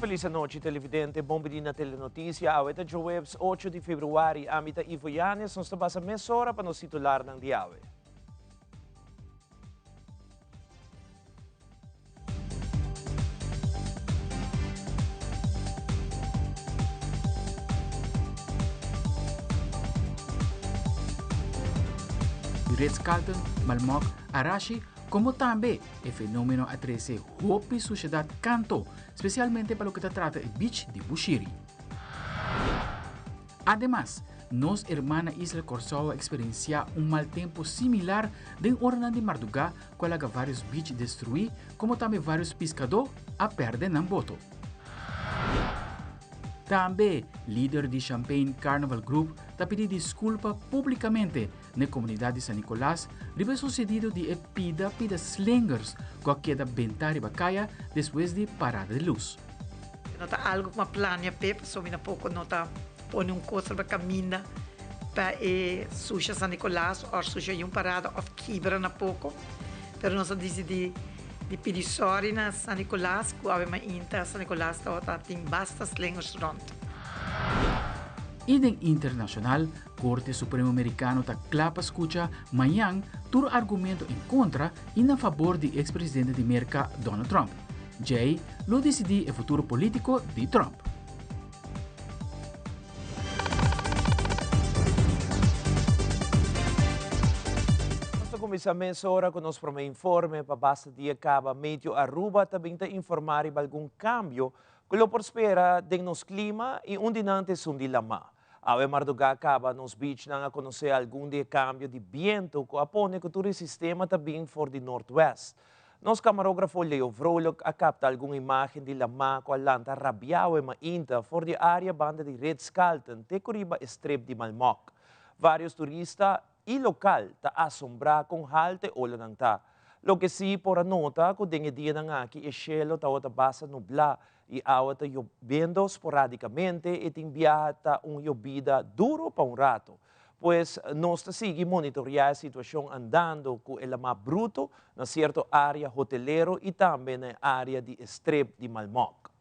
Feliz noite, televidente. Bom dia na Telenotícia. Aweta Jowebs 8 de Februari, amita Ivoyanes, nos tabasa mesora para nos titular ng diawe. Ritz-Carlton, Malmok, Arashi, como também o fenômeno atrese hopi sociedade canto, especialmente para o que trata o beach de Bushiri. Además, nos hermana Isla Corsao experiencia um mal tempo similar de Ornan de Mardugá, com vários beach destruí, como também vários pescadores a perder na boto. Também, líder de Champagne Carnival Group está pedindo desculpa publicamente na comunidade de San Nicolás, ribe sucedido de pida slingers com queda bentar e bacaia depois de parada de luz. Nota algo com uma plania pepe, só mina pouco nota põe coisa para caminhar para suja San Nicolás ou suja parada ou quebra na pouco, pero nós decidi de pedir sorry na San Nicolás, que ave inta San Nicolás tem basta slingers rond. E em internacional, Corte Supremo Americano está clapa escuta amanhã tur argumento em contra e na favor do ex-presidente de América Donald Trump. Jay lo decidi o futuro político de Trump. Começamos ora com nosso primeiro informe para basta dia acaba meio Aruba também te informar de algum cambio que lo por espera de nos clima e onde nantes sundi lama. Awe Marduga acaba nos beach nang a conhecer algum de cambio de viento que apone que todo o sistema também for de northwest. Nos camarógrafo Leo Vrolok a capta alguma imagem de lama com a lanta rabiawe mainta for de área banda de Ritz-Carlton te curiba strip de Malmok. Vários turistas e local ta assombra com halte ola nang ta. Lo que si por a nota ko dengue dia nang aqui e cielo ta wata basa nubla e awa ta lloviendo esporadicamente e timbiaha ta llovida duro pa un rato. Pues nos ta sigue monitorear a situação andando com el ma bruto na cierto área hotelero e também na área de strip de Malmok.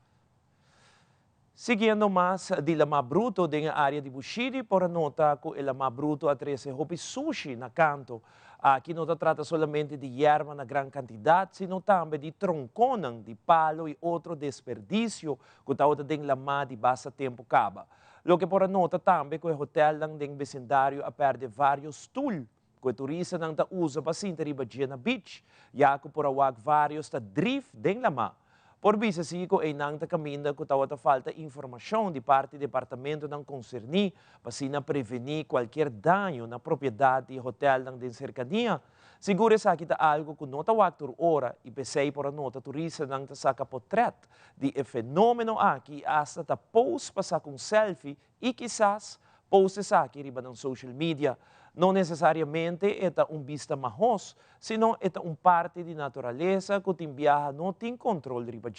Seguindo mais de lama bruto na área de Bushiri, por a nota que o lama bruto atrese hopi sushi na canto. Aqui não trata somente de yerba na grande quantidade, sino também de tronconan, de palo e outro desperdício que está de lama de basta tempo caba. Lo que por a nota também que o hotel ng ding vecindário a perde vários tul, que o turista nang ta usa para sintariba na beach, ya que por awag vários ta drift ding lama. Por bisa sigo ay nang takaminda ko tawata falta informação de parte do departamento ng concerni para prevenir qualquer dano na propriedade e hotel ng din cercania. Siguro sa kita algo kung nota waktur ora e pesei por a nota turista ng tasaka potret de fenomeno aqui hasta ta post pa sa kung selfie e quizás post sa aqui riba ng social media. Não necessariamente é vista mahos, sino é parte de natureza que timbiaha não tem controle riba.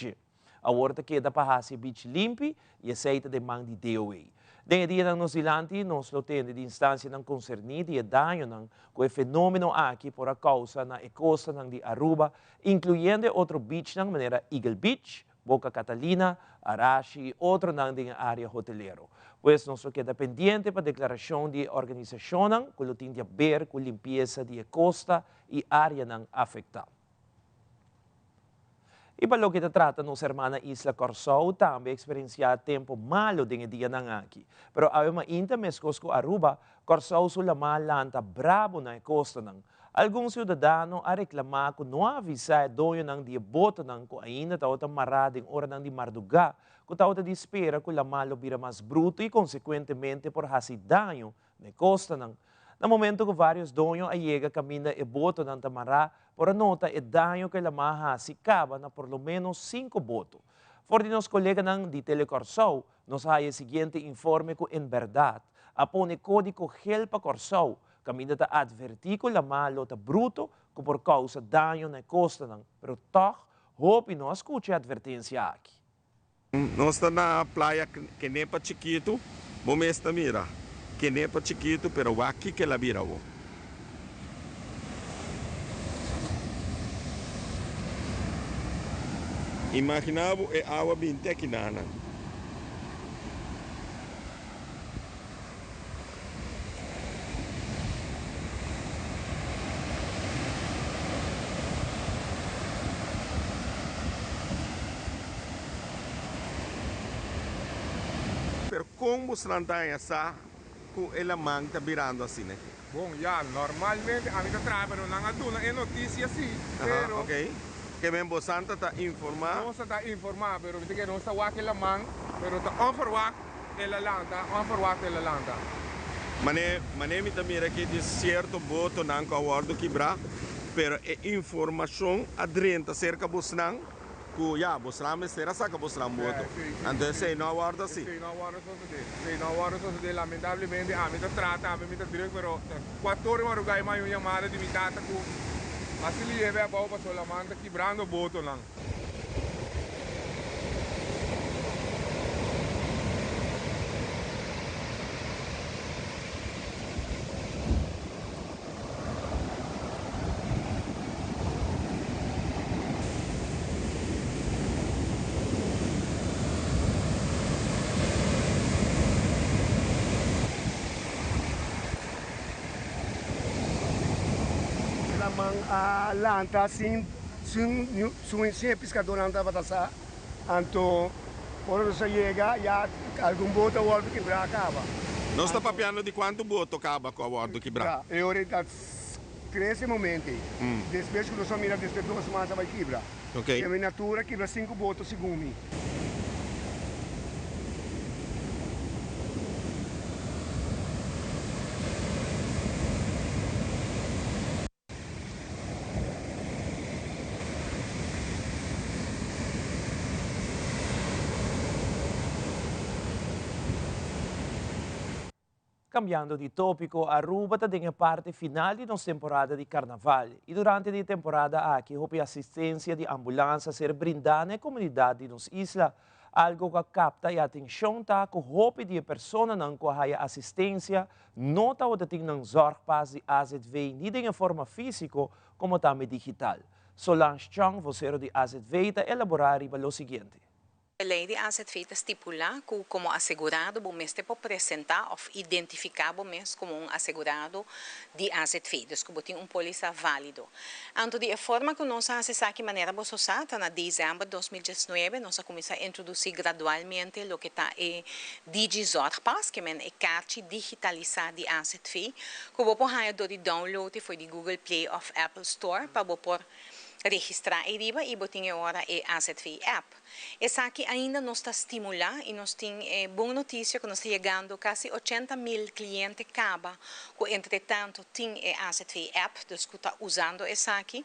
A horta queda para hasi beach limpi e aceita de mang de DOA. Dengue dia ng nosilante, nos lotende de instância ng concerni de danho ng que fenômeno aqui por a causa na costa ng de Aruba, incluyendo outro beach ng maneira Eagle Beach, Boca Catalina, Arashi e outro ng de área hotelero. Pues nos queda pendiente para a declaração de organização que lo tem a ver com a limpeza de costa e área afetada. E para o que trata, nossa irmã Isla Corsao também experienciar tempo malo de dia ng aqui. Pero awe mainta meskos ko Aruba, Corsao sulama lanta bravo na costa ng. Alguns cidadãos a reclamar que não avisa doyo ng dia boto ng ko ainda tao marading ora ng di Marduga, que tao de espera que la malo vira mais bruto e consequentemente por hasi danho na costa ng. Na momento que vários doños ayega camina e boto ng tamará, por a nota e danho que la mahasi caba na por lo menos 5 boto. For de nos colega ng di Telecorsao, nos haya o seguinte informe que en verdad, apone código helpa Corsao, camina ta advertir que la malo ta bruto que por causa danho na costa ng. Pero toch, hope não escute a advertência aqui. Nós estamos na praia que nem para chiquito, vamos esta mira, que nem para chiquito, pero aqui que la mira. Imaginavo e água binte aqui nana. Pero como se não tem essa, com ela manga virando assim, né? Bom, já, normalmente a gente trabalha na duna é notícia sim, pero Ok. Que bem Bosanta está informado. não está informado, pero que não está aqui la man, pero está onverwacht ela landa, onverwacht ela landa. Mané me também aqui de certo boto não com a ordem quebrar, pero é informação adrenta cerca Bosnang, que já Bosnang será saca Bosnang boto. Então sei não a ordem assim. Sei não a ordem sei não a ordem lamentavelmente a gente trata, a gente direto, pero 4 horas mas gai mais uma chamada de mitata com assim ele é bom para solamente quebrando boto lang. Lanta sin pescador anda para sa anto quando se chega já algum boto volta quebrar acaba. Não está papiando de quanto boto acaba com a ordem quebrar. É hora de cresce momento. Depois que nós mira desde 2 semanas vai quebrar. Ok. E a natura quebra 5 botos segundo. Cambiando di topico, Aruba está em parte final de nossa temporada de carnaval. E durante a temporada aqui, houve assistência de ambulância ser brindada à comunidade de nossa isla. Algo que capta a atenção tá que houve de pessoas não com a assistência, nota o tem não zorg pas de AZV, nem de forma física, como também digital. Solange Chang, vocero de AZV, está elaborar o seguinte. A lei de AZV estipula que como assegurado, o mês pode apresentar ou identificar o mês como assegurado de AZV, então tem polícia válido. Então, de forma que nós acessamos aqui de maneira boçosata, na dezembro de 2019, nós começamos a introduzir gradualmente o que está é DigiZorgpas, que é a carta digitalizada de AZV, que vou poder do download foi de Google Play ou Apple Store para vou registrar e riba e botinha agora é AZV App. Essa aqui ainda nos está estimulando e nós temos boa notícia que nós está chegando quase 80.000 clientes caba, que entretanto tem AZV App, dus que está usando essa aqui,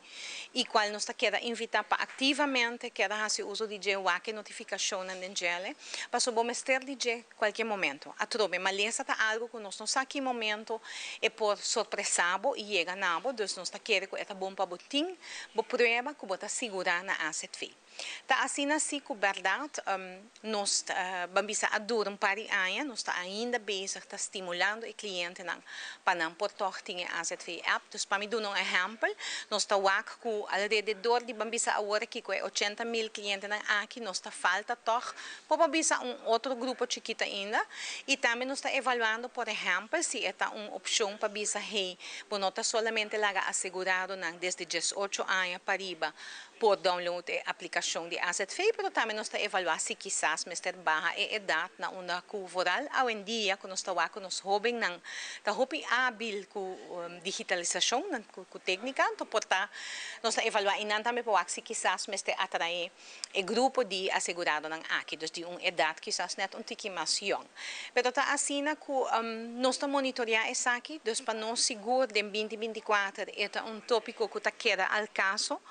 e qual nós está querendo invitar para ativamente querer fazer uso de que notificação na Nengele, para so bom ter de qualquer momento. A trobe, mas essa está algo que nós não está aqui momento é por surpresabo e chega nabo, dus nós está querendo que é bom para botin, bo prueba que bota segurar na AZV. Tá assim que verdade nós vamos a durar par de anos, nós está ainda bezig, está estimulando o cliente para não portar tinha AZV app. Então para me dar um exemplo, nós está com alrededor de vamos agora que com 80.000 clientes aqui, nós está falta toch, para vamos outro grupo chiquito ainda, e também nós está avaliando, por exemplo, se é uma opção para visa hey, não está somente lá assegurado desde 18 anos para riba por download a aplicação de AZV, mas também nós está avaliando se quizás mestre barra a idade na uma cultural hoje em dia que nós está com os jovens não está hobby hábil com digitalização com técnica, então porta nós está avaliando e não também para se quizás mestre atrair o grupo de assegurado não aqui dus de uma idade quizás net tique mais young, mas está assim que nós está monitorear essa aqui, dus para nós seguro de 2024 é tópico que está queda ao caso.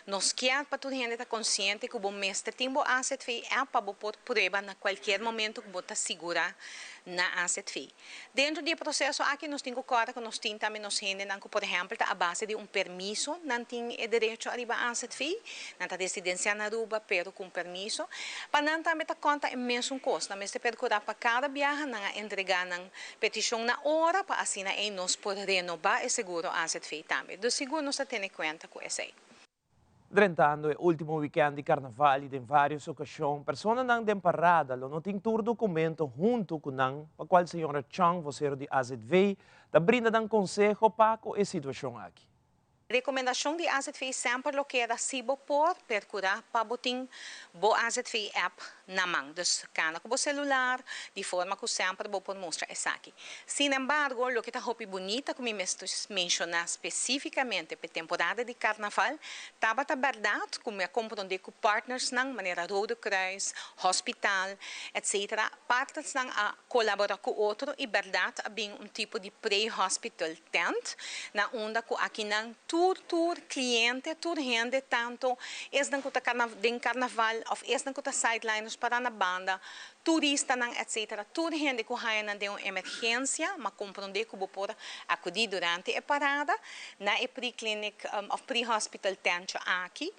Nós queremos para toda a gente estar consciente que o bom mestre tem o AZV é para pôr prova na qualquer momento que você segura na AZV. Dentro do processo aqui nós temos que nós temos também nós gente que por exemplo a base de permiso não tem direito a arribar a AZV, não tem residência na Aruba, pero com permiso, para não também ter conta é mesmo custo, mas procurar para cada viagem não entregar na petição na hora para assim nós poder renovar o seguro AZV também. Do seguro nós temos em conta com isso aí. Drentando o último weekend de carnaval em várias ocasiões, pessoas não têm parada, não tem todo documento junto com não, para qual a senhora Chang, vocero de AZV, da brinda um conselho para a situação aqui. Recomendação de AZV sempre lo que era sibo por percurar para botin bo AZV app na mão, dus cana com o celular, de forma que sempre bo por mostrar essa aqui. Sin embargo, lo que está hopi bonita, como mencionar especificamente para temporada de carnaval, tava a verdade, como é compreender com partners não, maneira Rode Kruis, hospital, etc. Partners não a colaborar com outro e verdade bem tipo de pre-hospital tent, na onda com aqui não tur cliente, tur gente, tanto es não kuta carnaval, of es não kuta sideliners para na banda, turista não, etc. Tur gente que há na de uma emergência, mas compreender que pode acudir durante a parada, na pre-clinic of pre-hospital tent aqui,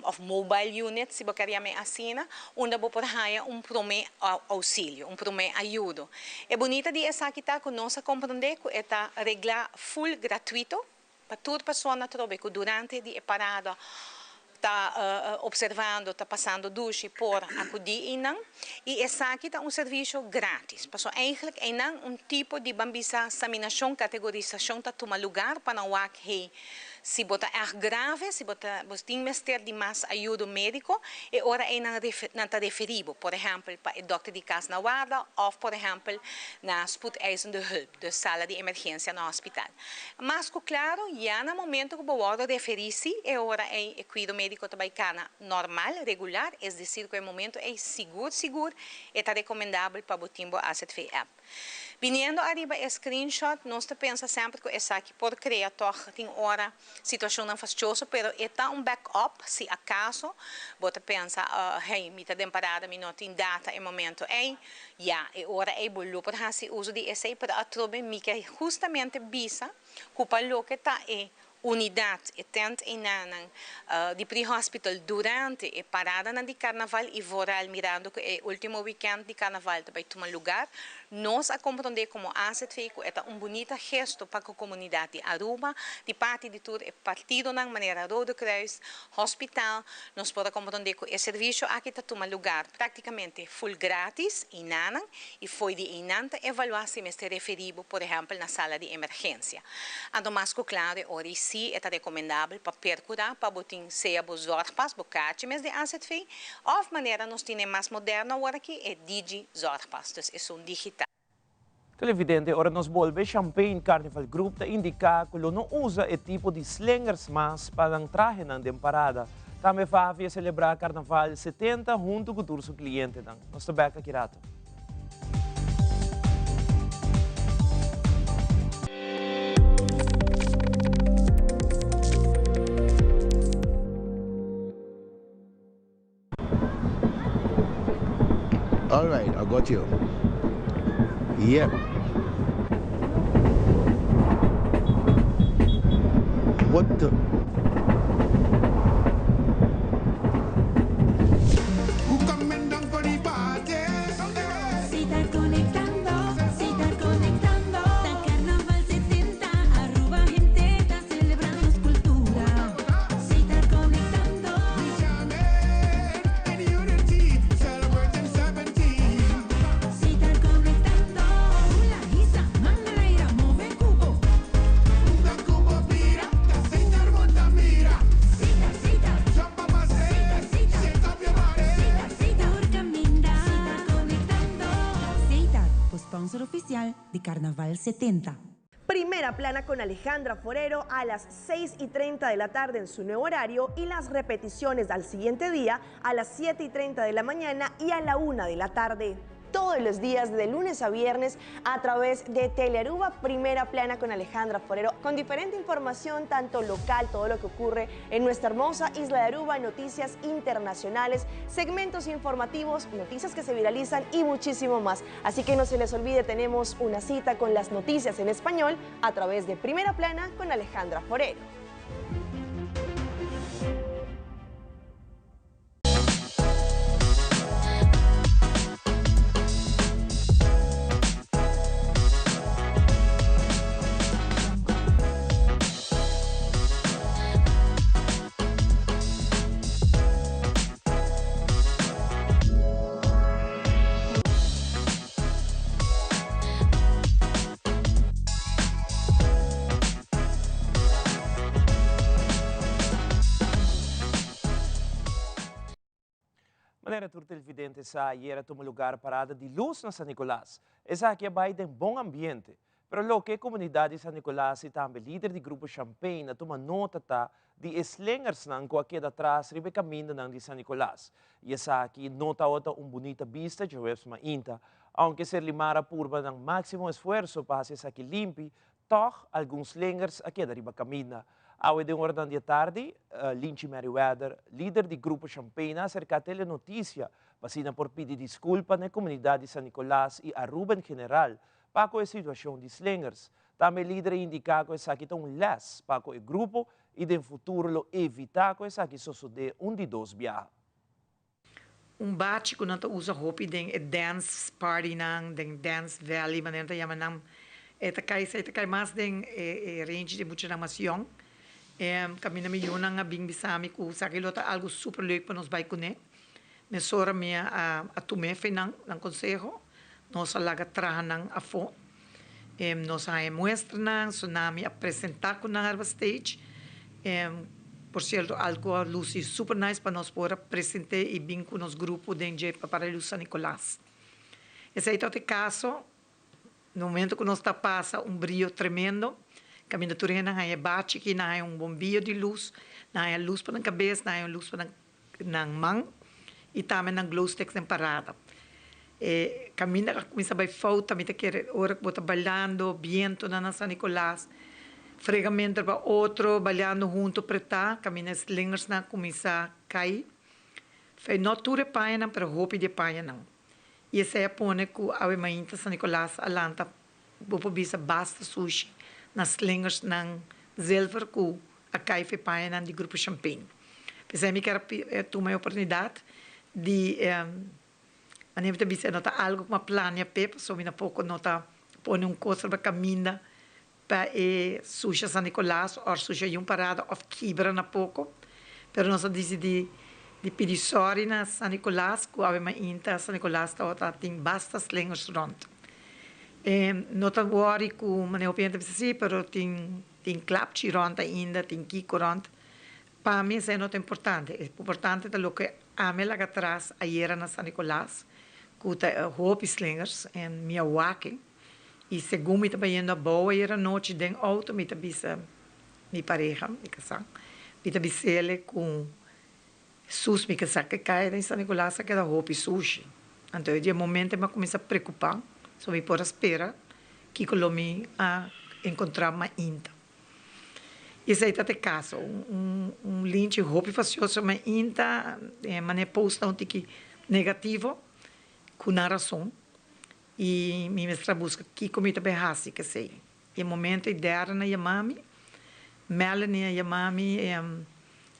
of mobile unit, se você quer me assina, onde pode há prome auxílio, prome ajuda. É bonita de essa aqui tá, que nós compreender que esta regla full gratuito, para toda pessoa que durante a parada está observando, está passando duche por acudir e essa aqui está serviço grátis. Porque eigenlijk é tipo de bambisa examinação, categorização está toma lugar para não que se bota grave, se bota tem mestre de mais ajuda médico e ora é não referido, por exemplo, para o doutor de casa na guarda ou, por exemplo, na spoedeisende hulp, de sala de emergência no hospital. Mas, claro, já no momento que o boardo referir-se, e ora é cuidado médico também normal, regular, é decir, que o momento é seguro e está recomendável para o timbo AZV app. Viniendo arriba o screenshot, nós pensa sempre que essa aqui pode criar tem hora situação não fastidiosa, pero está backup se acaso você pensa, hey, me está temporada, me não tem data e momento, já é hora é bolo para fazer uso de essa para atrobe me que justamente visa que que está unidade e tent de pre-hospital durante a parada de carnaval e voral mirando que o último weekend de carnaval vai tomar lugar, nós a compreender como AZV que é bonito gesto para a comunidade de Aruba, de parte de tudo, partido na maneira Rode Kruis, hospital, nós podemos compreender que o serviço aqui está tomando lugar praticamente full grátis e foi de inanta evaluar se me está referido, por exemplo, na sala de emergência. Então, mais claro, ora sim, é recomendável para percurar, para botar seja os zorpas, bocachimes de AZV, ou de maneira nós temos mais moderna, agora que é Digi Zorpas, então é digital. Televidente, ora nos volve Champagne Carnival Group para indicar que não usa o tipo de slingers mas para não traje na temporada. Também vai celebrar Carnaval 70 junto com o seu cliente. Nós estamos aqui rato. All right, I got you. Yep. What the? Sponsor oficial de Carnaval 70. Primera plana con Alejandra Forero a las 6:30 de la tarde en su nuevo horario y las repeticiones al siguiente día a las 7:30 de la mañana y a la 1 de la tarde. Todos los días, de lunes a viernes, a través de Telearuba, Primera Plana con Alejandra Forero, con diferente información, tanto local, todo lo que ocurre en nuestra hermosa isla de Aruba, noticias internacionales, segmentos informativos, noticias que se viralizan y muchísimo más. Así que no se les olvide, tenemos una cita con las noticias en español a través de Primera Plana con Alejandra Forero. Maneira televidente sa iera toma lugar parada de luz na San Nicolás. Essa aqui é bairro de bom ambiente. Pero lo que a comunidade de San Nicolás e também líder do grupo Champagne na toma nota tá de slingers nang ko aqui atrás ribe caminho nang de San Nicolás. E essa aqui nota outra bonita vista de webs mainta, aunque ser limara purba ng máximo esforço para ser aqui limpi, toch alguns slingers aqui da riba caminho. Ao de hora da tarde, Lynch Meriwether, líder do grupo Champagne, acerca da telenotícia, passina por pedir desculpa na comunidade de San Nicolás e a Aruba em geral, para com a situação de slingers. Também líder indica que essa aqui tem les para com o grupo e no futuro evitar que essa aqui suceda de dois viagens. Bate que nós usa roupa de dance party nang, de dance valley, maneira de chamar nang, cai mais de range de muita namação. Kami na milyon nga bing bisami ko sa kilota algo super leuk pa nos bay ko ne. Mesora minha a tumefe ng consejo. Nos alaga trahan ng afo. Nos ay muestra ng tsunami a presentar ko ng arba stage. Por cierto, algo lucy super nice pa nos pora presente e bing ko nos grupo de para Luz San Nicolás. Esse aí te caso, no momento que nos passa brilho tremendo, kami naturin na haya bate que na haya bombillo de luz, na haya luz para na cabeça, na haya luz para ng mang, e também ng glow sticks em parada. Kami na começa a falta, kami quer hora que bota balando, viento na San Nicolás, fregamento para outro, balando junto preta, kami na slingers na começa a cair. Foi não tudo paia não, pero roupa de paia não. E esse é pone que a mainta San Nicolás alanta, bopo bisa basta sushi. Nas slingers ng zilver ko a caife paia ng grupo Champagne. Pensei que era tomar a oportunidade de maneira de dizer nota algo que uma plania pepa, so mina pouco nota pôr coisa para caminhar para suja San Nicolás ou suja parada ou quebra na pouco. Pero nós decidi de pedir sorry na San Nicolás, que a inta San Nicolás tem basta slingers rond. Nota worry ku mane opente si pero tin clapci ronda ainda tin kiko ronda para mim isso é nota importante da lo que ame lá atrás ayer na San Nicolás ku ta hope slingers en Milwaukee e segundo me também indo boa era noite den auto me tabisa mi pareja mi casal me tabisele com sus mi casal que cai em San Nicolás que da hope sushi então de momento me começa a preocupar. So mi por espera que colomi a encontrar uma inta. Esse aí tá te caso, link roupa facioso uma inta, mané posta tique negativo, com na razão, e mi mestra busca que comida behasi que sei. E momento ideia na Yamami, Melanie Yamami,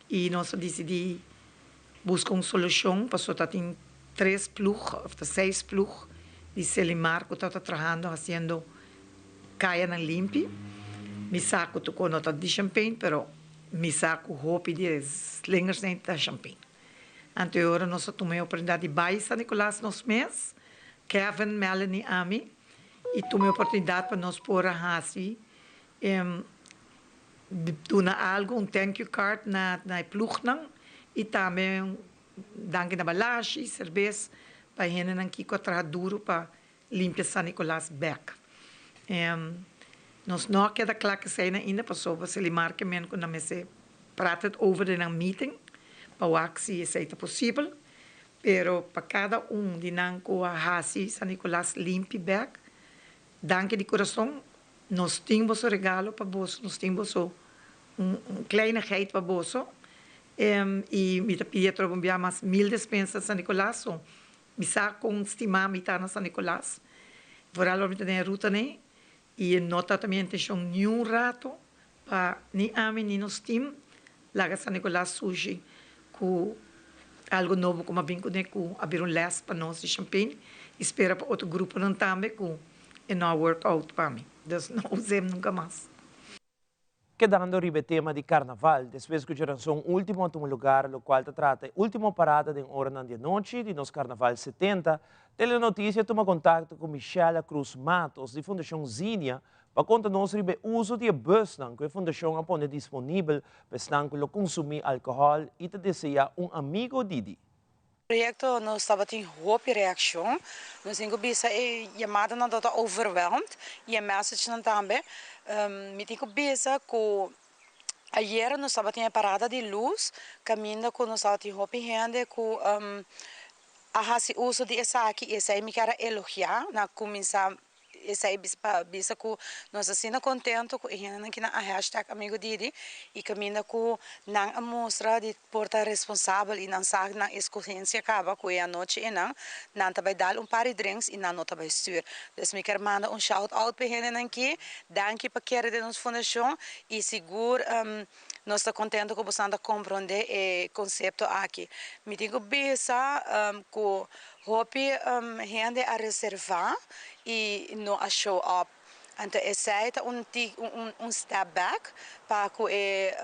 e nós decidi buscar solução, passou tá tem 3 plug, ou 6 plug, de Selimar, que está trabalhando, fazendo caia na limpi. Mi saco tocou nota de Champagne, pero mi saco roupa de slingers nem da Champagne. Anterior, nós tomei a oportunidade de bair San Nicolás nos meses, Kevin, Melanie, Ami, e tomei a oportunidade para nós pôr a Hasi, donar algo, thank you card na Plugnang, e também danke na balashi, cerveja, para gente não que contra duro para limpar San Nicolás back. Nós não queda claro que sai ainda passou para se limar que men quando me se prata over in een meeting para ver se isso é possível. Pero para cada de nang ko hasi San Nicolás limpi back. Danke de coração. Nós temos o regalo para você, nós temos kleinigheid para você. E me pedia trabalhar mais 1000 despensas San Nicolás. So, bisa kung estimar mita na San Nicolás. Vooral op de ruta ne. E nota também intenção nenhum rato para ni ami ni nos team laga San Nicolás sushi com algo novo como vinco ne com abrir les para nós de Champagne. Espera para outro grupo não também com e não workout para mim. Dus não usemos nunca mais. Quedando ribe tema di carnaval, depois que geração último a um lugar, lo qual trata última parada de hora de noite de nos carnaval 70, telenotícia toma contato com Michela Cruz Matos, de Fundação Zinia, para contar nos ribe uso de bus que a Fundação apone disponível para consumir álcool e te deseja amigo Didi. proyecto no estaba en hoop reacción, nos tengo bisa llamada na dota overwhelmed e a message na tambe, me tengo bisa ko ayer nos estaba en parada de luz, caminho com nos estaba en hoop gente ko a hasi uso de essa aqui, essa aí me quer elogiar na começar essa aí bisa ku nós assina contento com a que na hashtag amigo Didi e caminha com não a mostra de porta responsável e não sabe na escolhência acaba com a noite e não também dar par de drinks e não também stuur. Dus me quer mandar shout out para ele aqui, danke para querer de nos fundação e seguro nós estamos contentes com você compreender o conceito aqui. Me digo bisa com hopi gente a reservar e não a show up. Então, esse é step back para que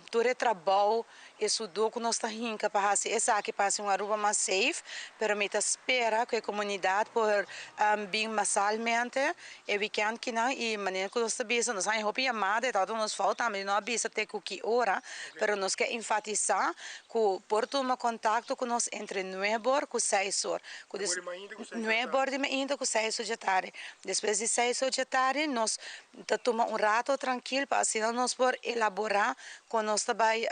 todo trabalho isso do que nós estamos indo para fazer essa aqui para ser uma rua mais safe, pero me espera que a comunidade por bem massalmente e weekend que não e maneira que nós estamos nós aí hopi amada e tudo nos falta mas não bisa ter que hora, pero nós quer enfatizar que por tomar contato com nós entre 9 horas e 6 horas, 9 horas de manhã com 6 horas de tarde, depois de 6 horas de tarde nós tomamos rato tranquilo para assim nós por elaborar com nós também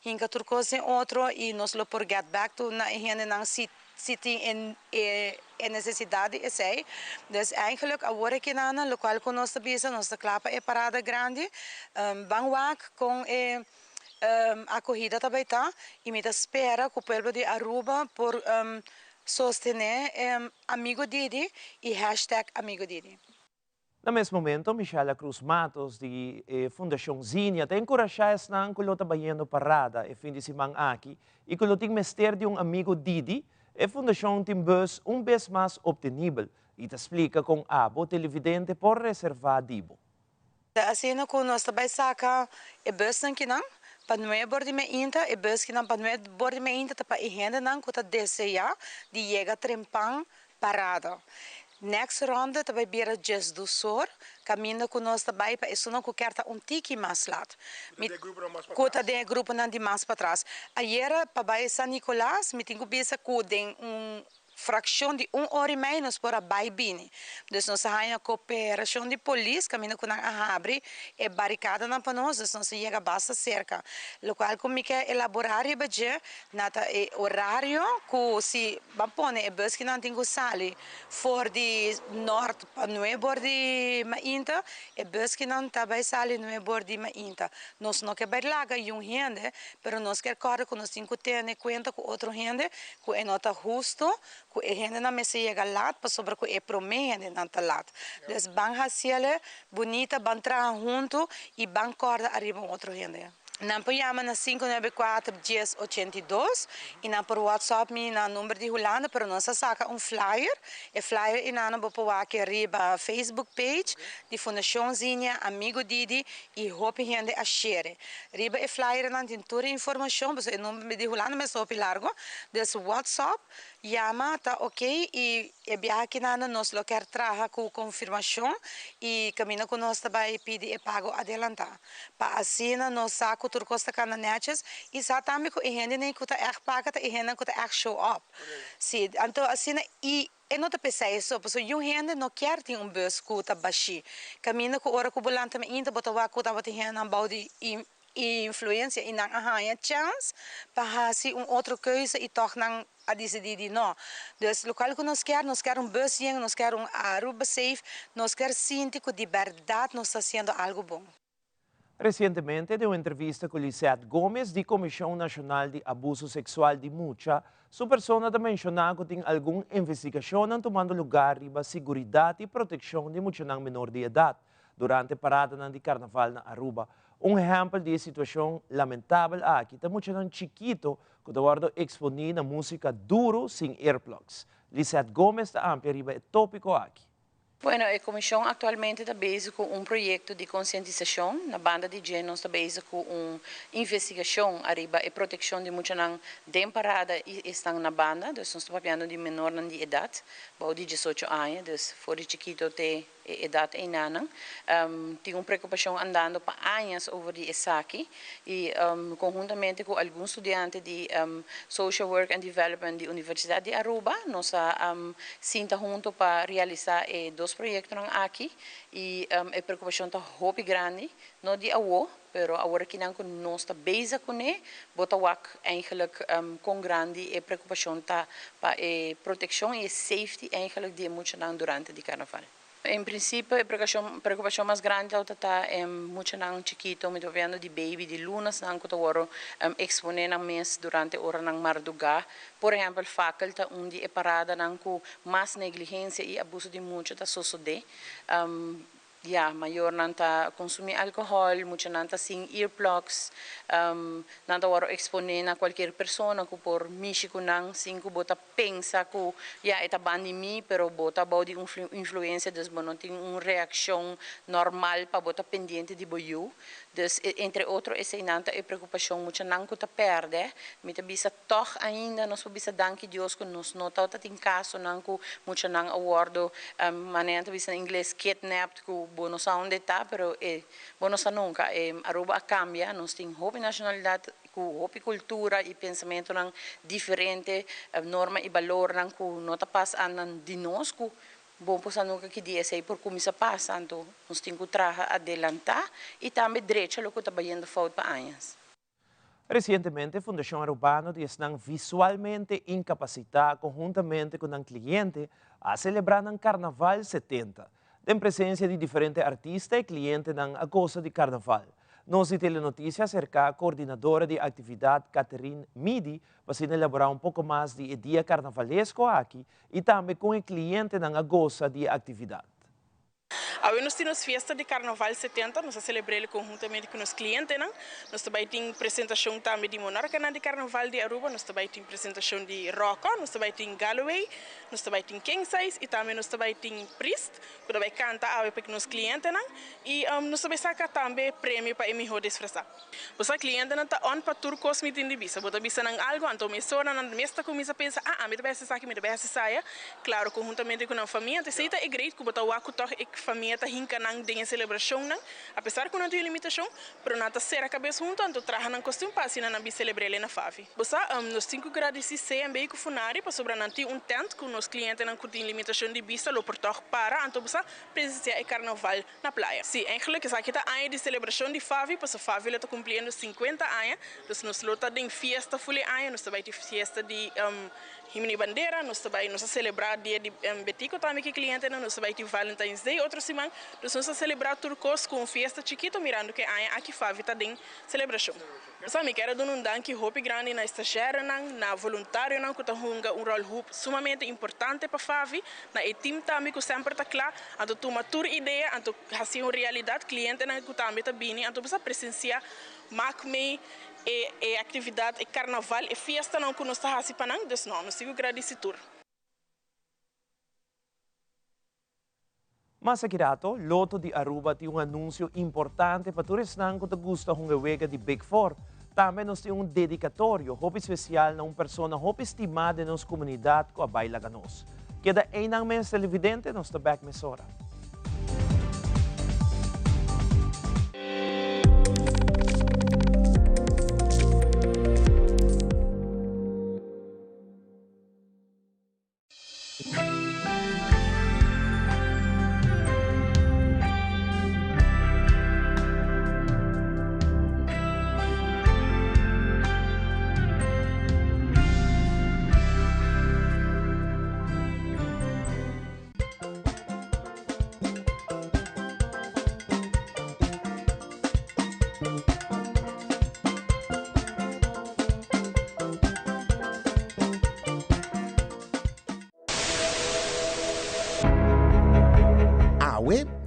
hinga turcos em outro e nós lo por get back to na gente não sitting em necessidade esse aí. Dus eigenlijk agora que na local com nós bisa nós clapa é parada grande banwak com a corrida também tá e me espera que o povo de Aruba por sostener amigo Didi e hashtag amigo Didi. No mesmo momento, Michela Cruz Matos, de Fundação Zinha, tem encorajado na kulota bayendo parada e fim de semana aqui, e kuloting mester de amigo Didi, e Fundação tem bus vez mais obtenível, e te explica com abo televidente por reservar dibo. Assim, quando nós também saca e bus que não, para não é borde me inta, e bus que não para não é borde me inta, para ir renda não, que tá deseja de chegar trempang parada. Next ronde também bira just do sor, caminha com nós também para isso não quer tiki mais lado. Cota de grupo não de mais para trás. Ayer para San Nicolás, me tenho bisa com fração de 1 hora e meia nos para baibini. Dus nós temos a cooperação de polícia, caminho com a abre e barricada na para nós, nós chega basta cerca. O qual como que elaborar e budget na horário que se bampone e bus que não tem que sair for de norte para não é bor de Mainta e bus que não também sai não é bor de Mainta. Nós não quer berlaga gente, pero nós quer correr com nós cinco ter conta com outro gente, que é nota justo que a gente não me chega lá para sobre que é promete não tá lá. Dus bang hasiele bonita bang traga junto e bang corda arriba outro gente. Não pode na 594-1082 e não por WhatsApp me na número de Holanda para nós saca flyer. E flyer e não vou pôr aqui arriba Facebook page de Fundação Zinha, Amigo Didi e hope gente a share. Riba e flyer não tem toda a informação, mas o número de Holanda me só largo. Dus WhatsApp chama tá ok e viaja aqui na nós lo quer traga com confirmação e caminha com nós também pede e pago adelantar. Para assim nós saco turcosta cananetes e sa também que a gente nem que tá paga e gente que tá show up. Sim, então assim e não te pensei isso, porque o gente não quer ter bus que tá baixo. Caminha com hora que volante me ainda botar o que tá botando gente na balde e influência e não há chance para fazer outra coisa e toch não a decidir não. Dus local que nós quer bus nós quer Aruba safe, nós quer sentir que de verdade nós está fazendo algo bom. Recentemente, de uma entrevista com Lisette Gomes, da Comissão Nacional de Abuso Sexual de Mucha, sua persona mencionou que tem alguma investigação tomando lugar riba segurança e proteção de muitos menores de idade durante a parada de Carnaval na Aruba. Exemplo de situação lamentável aqui, tem muitos chiquito que estão expondo na música duro sem earplugs. Lisette Gomes está amplia riba o tópico aqui. Bueno, a comissão atualmente está bezig com projeto de conscientização. Na banda de gênero está bezig com investigação arriba e proteção de muitos não parada e estão na banda. Então, nós estamos falando de menor de idade, bom de 18 anos, então, fora de chiquito te idade e nanang. Tem preocupação andando para anos over die aqui e conjuntamente com alguns estudantes de Social Work and Development da Universidade de Aruba, nós sinta junto para realizar dois projetos aqui e a preocupação está muito grande, não de awo, pero agora que nós está bezig com ele, bota wak eigenlijk com grande a preocupação está para a proteção e a safety eigenlijk de muitos durante o carnaval. Em princípio, a preocupação mais grande é muito chiquito, me vendo de baby, de lunas, não que eu exponer na mês durante a hora ng marduga. Por exemplo, faculta onde é parada com mais negligência e abuso de muito da suceder. Maior nanta consumir alcohol, muito nanta sem earplugs, nanta waro exponer na qualquer pessoa que por México nang cinco bota pensa que eta bandi mi, pero bota body influência des não tem reação normal para bota pendente de boiu. Dus entre outros essa nanta é preocupação muito nang que tá perde, me tá bisa toch ainda nós bisa danke Deus que nos nota tem caso nang que muito nang awardo manenta bisa em inglês kidnapped que bono sa onde está, pero bono sa nunca. Aruba cambia, nós temos hope nacionalidade, hope cultura e pensamento nang diferente, norma e valor nang que nota passa andan de nós que bom posa nunca que dia sei por como se passa, então nós temos que trabalhar adelantar e também direito lo que está bayendo falta para anos. Recientemente, Fundação Arubano está visualmente incapacitada conjuntamente com um cliente a celebrar o Carnaval 70. Tem presença de diferentes artistas e clientes na agosto de Carnaval. Nós de Telenotícias acerca a coordenadora de atividade Catherine Midi para elaborar pouco mais de dia carnavalesco aqui e também com o cliente na agosto de atividade. Hoje nós temos festa de Carnaval 70, nós celebramos conjuntamente com os clientes. Nós também temos apresentação também de Monarca de Carnaval de Aruba, nós também temos apresentação de Rocca, nós também temos Galloway, nós também temos King Size e também nós também temos Priest, que também canta para os clientes. E nós também sacamos também prêmio para MH disfrazar. Os clientes estão on para tour cosmitin de bisa, bota bisa nang algo, então me sona na mesta começa a pensar, me deve ser aqui, me deve ser saia. Claro, conjuntamente com a família, então seita é great que bota o acutor família tá hinca nang dinha celebração nang apesar que não tem limitação pero nata ser a cabeça junto então traja nang costume passa na bi celebrar na favi bosa nos 5 graus de CM com funari para sobra nanti tent com nos clientes nang tem limitação de vista lo portog para então bosa presenciar o carnaval na praia sim eigenlijk is aqui tá ano de celebração de favi para favi está cumprindo 50 anos então nos lota de festa fully ano nos vai ter festa de Himni Bandeira, nós também nos celebrar dia de Betico também que cliente nós vai ter Valentine's Day outro semana nós vamos celebrar turcos com festa chiquito mirando que aqui faz tá tem celebração. Só me quero dar danke hope grande na estagiária na voluntário que tá junga rol sumamente importante para Favi na team também que sempre tá claro então toma tur ideia então assim uma realidade cliente que também tá bem então precisa presenciar macme e atividade e carnaval e festa não que nós está participando dus não nós sigo agradecido. Mas akirato, Loto de Aruba tem anúncio importante para todos que gostam de uma de Big Four. Também nós temos dedicatório, hobby especial na pessoa hobby estimada na nossa comunidade com a baila ganos. Queda ainda mês televidente, nós está back mesora.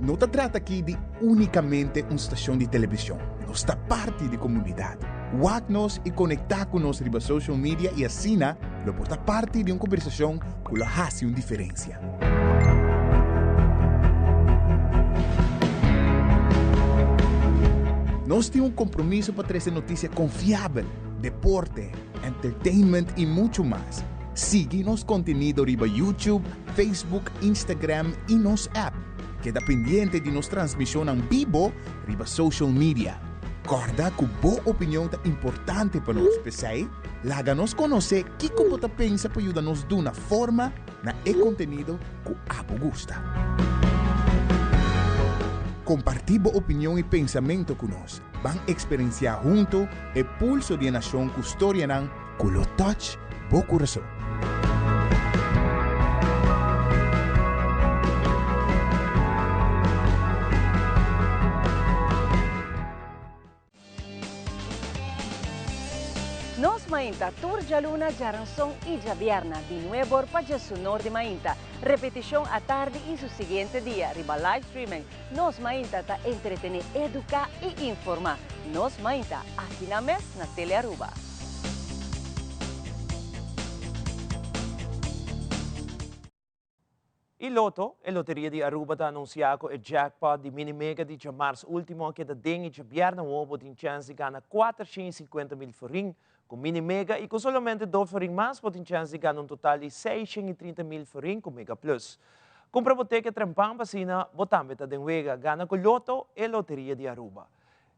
Não se trata aqui de unicamente uma estação de televisão. Nós está parte da comunidade. Wag-nos e conectar com nós riba social media e assim, lo porta parte de uma conversação que lo hace uma diferença. Nós temos um compromisso para trazer notícia confiável, deporte, entertainment e muito mais. Siga nosso conteúdo riba YouTube, Facebook, Instagram e nosso app. Queda pendiente de nossa transmissão em vivo riba social media. Corda que boa opinião é importante para nós, pessoal. Laga-nos conhecer o que você pensa para ajudar-nos de uma forma na conteúdo que abo gusta. Compartir boa opinião e pensamento conosco. Vamos experienciar junto o pulso de nação com história com o touch do coração. Nos Mainta, Turja Luna, Jaranzón y Javierna, de nuevo para su norte Mainta. Repetición a tarde y su siguiente día. Riba live streaming. Nos Mainta ta entretener, educar y informar. Nos Mainta, aquí na mes na Tele Aruba. Il Lotto, e Lotteria di Aruba, ha annunciato il jackpot di Minimega di marzo ultimo che da dengue e vierna uovo di chance di gana 450.000 forin con Minimega e con solamente 2 forin mas pot chance di gana un totale di 630.000 forin con Mega Plus. Compra boteca trempang pasina, botambe ta denguega gana con Lotto e Lotteria di Aruba.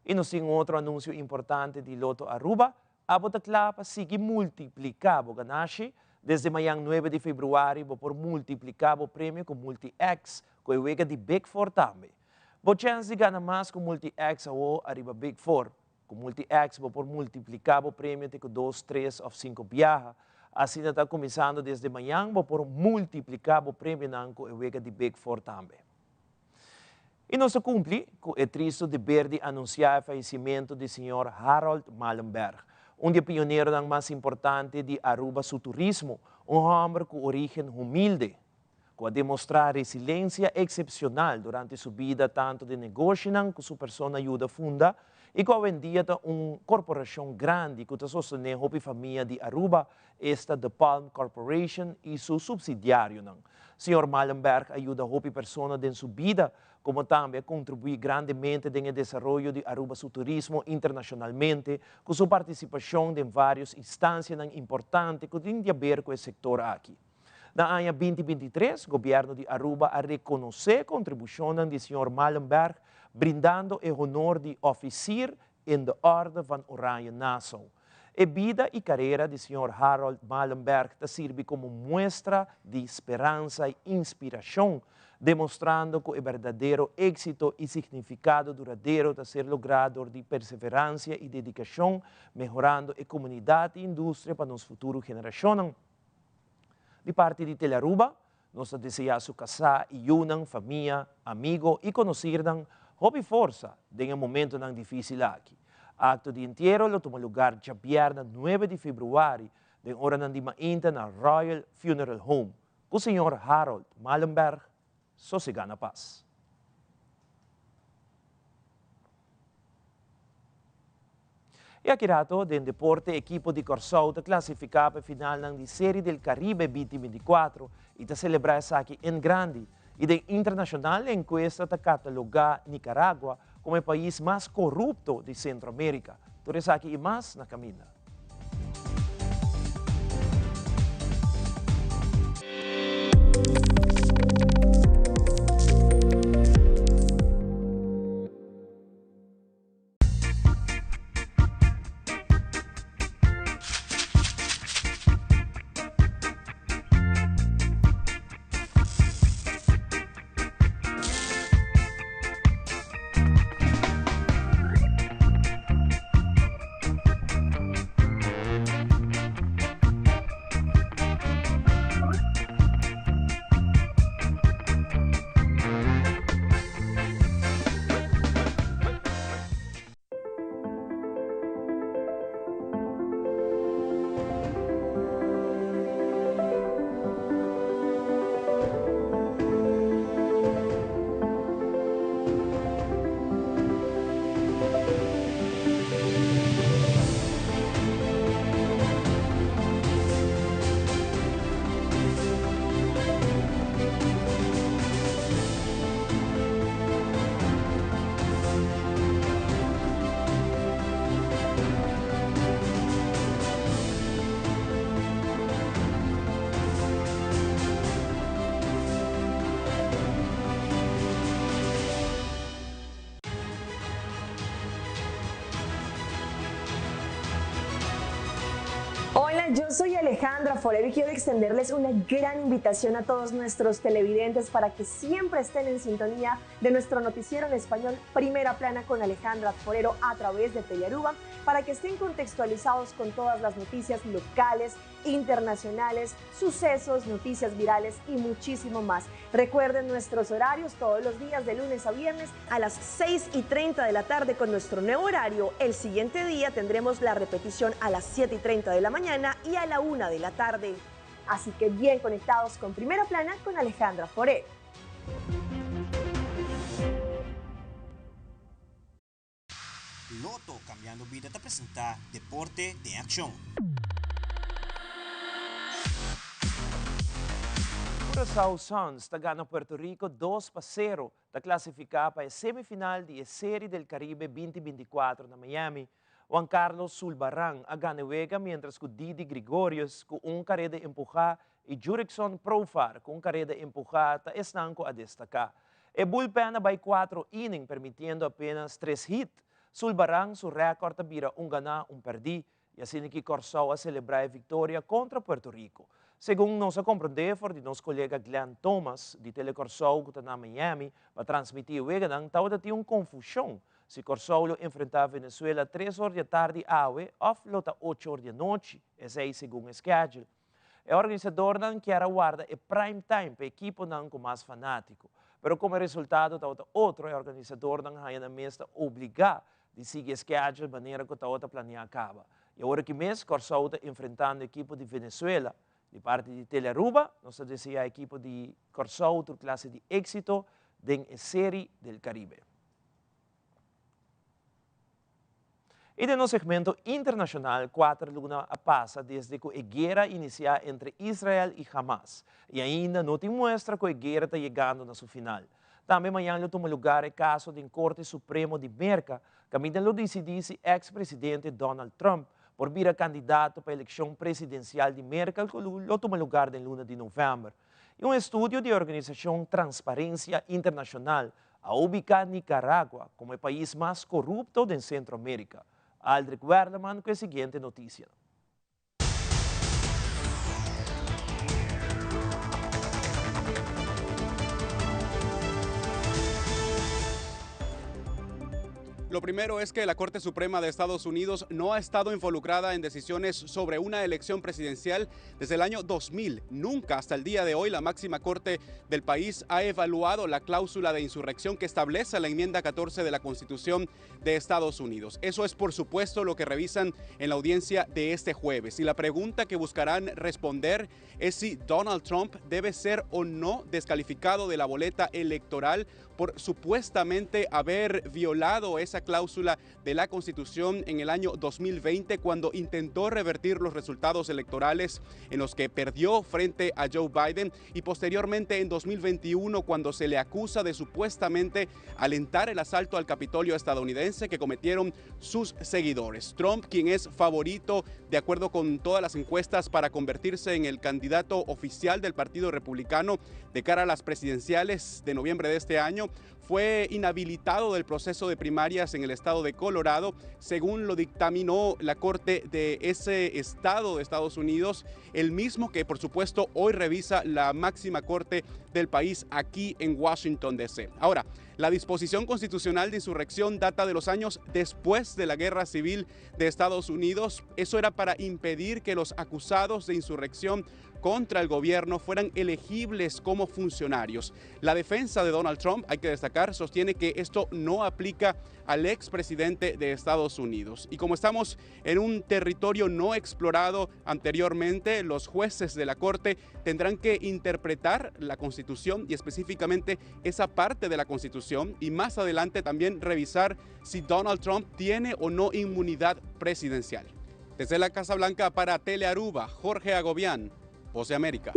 E non sin altro annuncio importante di Lotto Aruba, a Botaclapa sigi multiplicabo ganashi. Desde amanhã, 9 de fevereiro, vou por multiplicar o prêmio com Multi-X, com a wega de Big Four também. Vou chance de ganhar mais com Multi-X ou arriba Big Four. Com Multi-X, vou por multiplicar o prêmio com 2, 3 ou 5 viagens. Assim, está começando desde amanhã, vou por multiplicar o prêmio com a wega de Big Four também. E nós cumprimos com o triste dever de anunciar o falecimento do Sr. Harold Malenberg, um dos pioneiros mais importantes de Aruba su turismo, um homem com origem humilde, que a demonstrar resiliência excepcional durante sua vida, tanto de negócio como sua persona ajuda funda, e que hoje em dia é uma corporação grande que sustenta a família de Aruba, esta The Palm Corporation e seu subsidiário. Sr. Malenberg ajuda a pessoa em sua vida, como também contribui grandemente no desenvolvimento de Aruba su turismo internacionalmente, com sua participação em várias instâncias importantes que têm a ver com o setor aqui. Na ano 2023, o governo de Aruba a reconhecer a contribuição do Sr. Malenberg, brindando o honor de oficiar em da Orde van Oranje Nassau. A vida e carreira do Sr. Harold Malenberg serve como mostra de esperança e inspiração, demonstrando que o verdadeiro êxito e significado duradouro está ser logrado de perseverança e dedicação, melhorando a comunidade e indústria para as futuras gerações. De parte de Tele Aruba, nós desejamos casar e unir família, amigos e conhecer hobby força em um momento tão difícil aqui. Acto de entierro lo toma lugar dia viernes 9 de fevereiro, de hora de Mainta na Royal Funeral Home, com o Sr. Harold Malenberg, sossega na paz. E aqui rato, den deporte, equipo de Corsauta classificava para a final da Série del Caribe 2024 e está celebrar essa aqui em grande. E da internacional encuesta está catalogar Nicarágua como o país mais corrupto de Centroamérica. Tudo isso aqui e mais na caminha. Hola, yo soy Alejandra Forero y quiero extenderles una gran invitación a todos nuestros televidentes para que siempre estén en sintonía de nuestro noticiero en español Primera Plana con Alejandra Forero a través de Telearuba, para que estén contextualizados con todas las noticias locales, internacionales, sucesos, noticias virales y muchísimo más. Recuerden nuestros horarios todos los días de lunes a viernes a las 6:30 de la tarde con nuestro nuevo horario. El siguiente día tendremos la repetición a las 7:30 de la mañana y a la 1 de la tarde. Así que bien conectados con Primera Plana con Alejandra Forero. Loto Cambiando Vida te presenta Deporte de Acción. Curaçao Suns está ganando Puerto Rico 2-0 para classificar para a semifinal da Série del Caribe 2024 na Miami. Juan Carlos Sulbarán a ganewega mientras que Didi Gregorius com carrera de empujar e Jurickson Profar com carrera de empujar estão a destacar. E bullpen vai 4 innings, permitiendo apenas 3 hits. Sulbarán, su récord vira ganar, perder, e assim que Curaçao a celebrar a vitória contra Puerto Rico. Segundo nós compreendemos de nosso colega Glenn Thomas, de Telecuraçao, que está na Miami, vai transmitir o Eganang, talvez tenha confusão. Se Curaçao enfrentar Venezuela 3 horas da tarde ou lota 8 horas da noite, esse é segundo o schedule. O organizador não quer guardar o prime time para a equipe não com mais fanático. Mas como resultado, outro organizador não vai na mesa obrigar de seguir o schedule de maneira que o planeia acaba. E agora que mês, Curaçao está enfrentando a equipe de Venezuela. De parte de Telearuba, nós dizemos a equipe de Curaçao, outra classe de êxito da Série del Caribe. E no segmento internacional, 4 lunas passa desde que a guerra iniciou entre Israel e Hamas. E ainda não te mostra que a guerra está chegando na sua final. Também amanhã toma lugar o caso da Corte Suprema de América, que ainda lo decidisse ex-presidente Donald Trump por vir a candidato para a eleição presidencial de América, que lo toma lugar na luna de novembro. E estudo da organização Transparência Internacional a ubicar Nicarágua como o país mais corrupto de Centroamérica. Aldrich Werleman com a seguinte notícia. Lo primero es que la Corte Suprema de Estados Unidos no ha estado involucrada en decisiones sobre una elección presidencial desde el año 2000. Nunca hasta el día de hoy la máxima corte del país ha evaluado la cláusula de insurrección que establece la enmienda 14 de la Constitución de Estados Unidos. Eso es por supuesto lo que revisan en la audiencia de este jueves. Y la pregunta que buscarán responder es si Donald Trump debe ser o no descalificado de la boleta electoral por supuestamente haber violado esa cláusula de la Constitución en el año 2020 cuando intentó revertir los resultados electorales en los que perdió frente a Joe Biden, y posteriormente en 2021 cuando se le acusa de supuestamente alentar el asalto al Capitolio estadounidense que cometieron sus seguidores. Trump, quien es favorito de acuerdo con todas las encuestas para convertirse en el candidato oficial del Partido Republicano de cara a las presidenciales de noviembre de este año, fue inhabilitado del proceso de primarias en el estado de Colorado, según lo dictaminó la Corte de ese estado de Estados Unidos, el mismo que por supuesto hoy revisa la máxima corte del país aquí en Washington, D.C. Ahora, la disposición constitucional de insurrección data de los años después de la Guerra Civil de Estados Unidos. Eso era para impedir que los acusados de insurrección contra el gobierno fueran elegibles como funcionarios. La defensa de Donald Trump, hay que destacar, sostiene que esto no aplica al expresidente de Estados Unidos. Y como estamos en un territorio no explorado anteriormente, los jueces de la Corte tendrán que interpretar la Constitución y específicamente esa parte de la Constitución, y más adelante también revisar si Donald Trump tiene o no inmunidad presidencial. Desde la Casa Blanca para Telearuba, Jorge Agobián, Voz de América.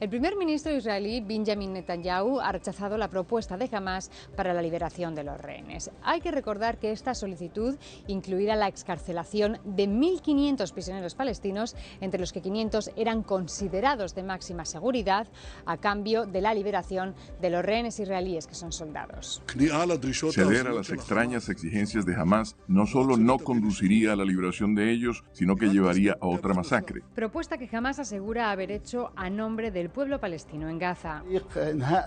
El primer ministro israelí Benjamin Netanyahu ha rechazado la propuesta de Hamás para la liberación de los rehenes. Hay que recordar que esta solicitud incluirá la excarcelación de 1.500 prisioneros palestinos, entre los que 500 eran considerados de máxima seguridad, a cambio de la liberación de los rehenes israelíes que son soldados. Ceder a las extrañas exigencias de Hamás no solo no conduciría a la liberación de ellos, sino que llevaría a otra masacre. Propuesta que Hamás asegura haber hecho a nombre del pueblo palestino en Gaza.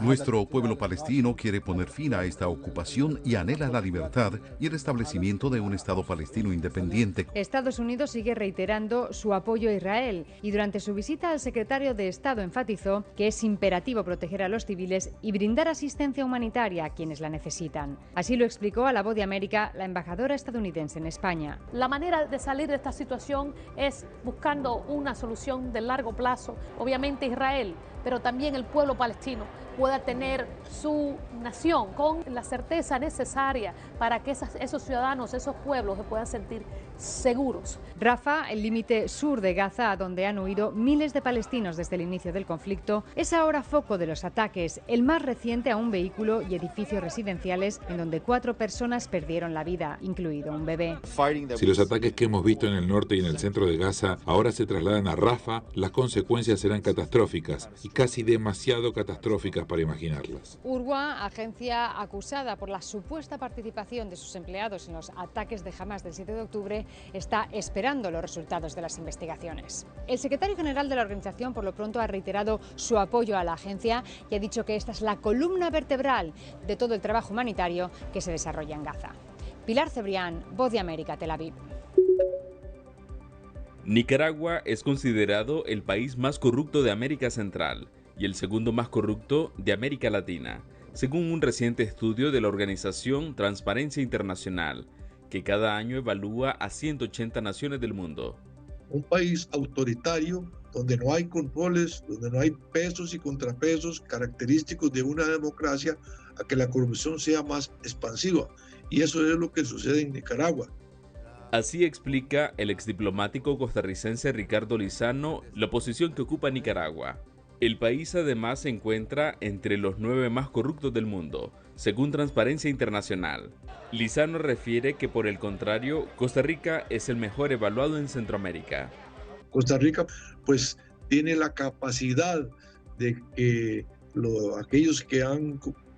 Nuestro pueblo palestino quiere poner fin a esta ocupación y anhela la libertad y el establecimiento de un Estado palestino independiente. Estados Unidos sigue reiterando su apoyo a Israel y durante su visita al secretario de Estado enfatizó que es imperativo proteger a los civiles y brindar asistencia humanitaria a quienes la necesitan. Así lo explicó a La Voz de América la embajadora estadounidense en España. La manera de salir de esta situación es buscando una solución de largo plazo. Obviamente Israel, pero también el pueblo palestino pueda tener su nación con la certeza necesaria para que esos ciudadanos, esos pueblos se puedan sentir seguros. Rafah, el límite sur de Gaza, a donde han huido miles de palestinos desde el inicio del conflicto, es ahora foco de los ataques, el más reciente a un vehículo y edificios residenciales en donde 4 personas perdieron la vida, incluido un bebé. Si los ataques que hemos visto en el norte y en el centro de Gaza ahora se trasladan a Rafah, las consecuencias serán catastróficas y casi demasiado catastróficas para imaginarlas. UNRWA, agencia acusada por la supuesta participación de sus empleados en los ataques de Hamás del 7 de octubre, está esperando los resultados de las investigaciones. El secretario general de la organización, por lo pronto, ha reiterado su apoyo a la agencia y ha dicho que esta es la columna vertebral de todo el trabajo humanitario que se desarrolla en Gaza. Pilar Cebrián, Voz de América, Tel Aviv. Nicaragua es considerado el país más corrupto de América Central y el segundo más corrupto de América Latina, según un reciente estudio de la organización Transparencia Internacional, que cada año evalúa a 180 naciones del mundo. Un país autoritario, donde no hay controles, donde no hay pesos y contrapesos característicos de una democracia, a que la corrupción sea más expansiva. Y eso es lo que sucede en Nicaragua. Así explica el exdiplomático costarricense Ricardo Lizano la posición que ocupa Nicaragua. El país además se encuentra entre los 9 más corruptos del mundo, según Transparencia Internacional. Lizano refiere que, por el contrario, Costa Rica es el mejor evaluado en Centroamérica. Costa Rica pues tiene la capacidad de que aquellos que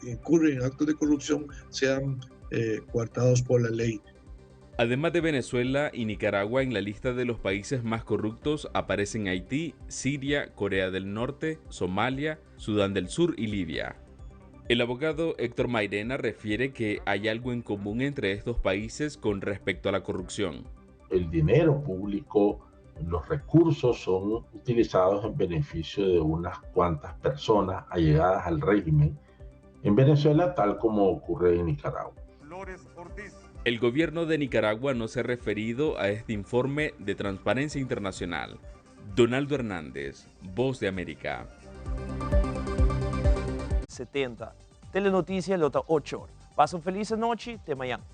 incurren en actos de corrupción sean coartados por la ley. Además de Venezuela y Nicaragua, en la lista de los países más corruptos aparecen Haití, Siria, Corea del Norte, Somalia, Sudán del Sur y Libia. El abogado Héctor Mairena refiere que hay algo en común entre estos países con respecto a la corrupción. El dinero público, los recursos son utilizados en beneficio de unas cuantas personas allegadas al régimen en Venezuela, tal como ocurre en Nicaragua. El gobierno de Nicaragua no se ha referido a este informe de Transparencia Internacional. Donaldo Hernández, Voz de América. 70. Telenoticia Lota 8. Pasen feliz noche de mañana.